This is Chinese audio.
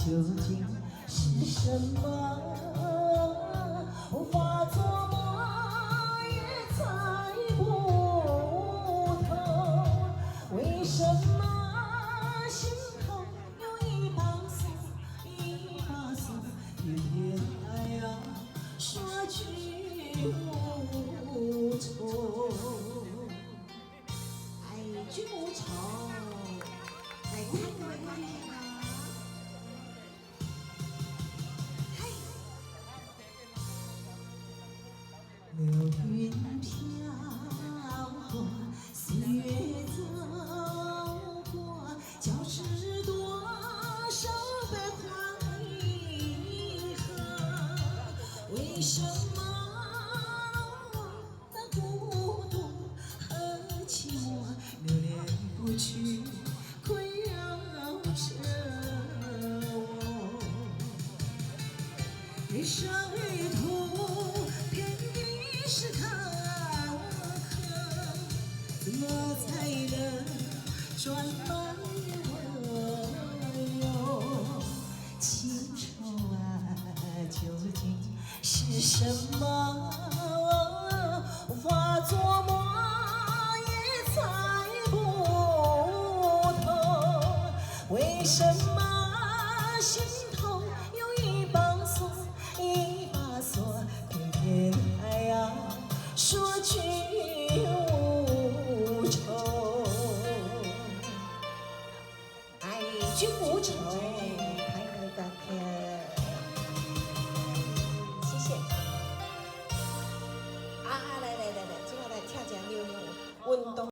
究竟是什么？无法琢磨，也猜不透，为什么心头有一把锁，一把锁，偏偏还要说句无愁。哎，句无愁，来看各位观众啊！ 流云飘过，岁月走过，交织多少悲欢离合？为什么那孤独和寂寞留恋不去，困扰着我？人生旅途偏地是坎坷，怎么才能转满我哟？情愁啊，究竟是什么？无法琢磨，也猜不透，为什么？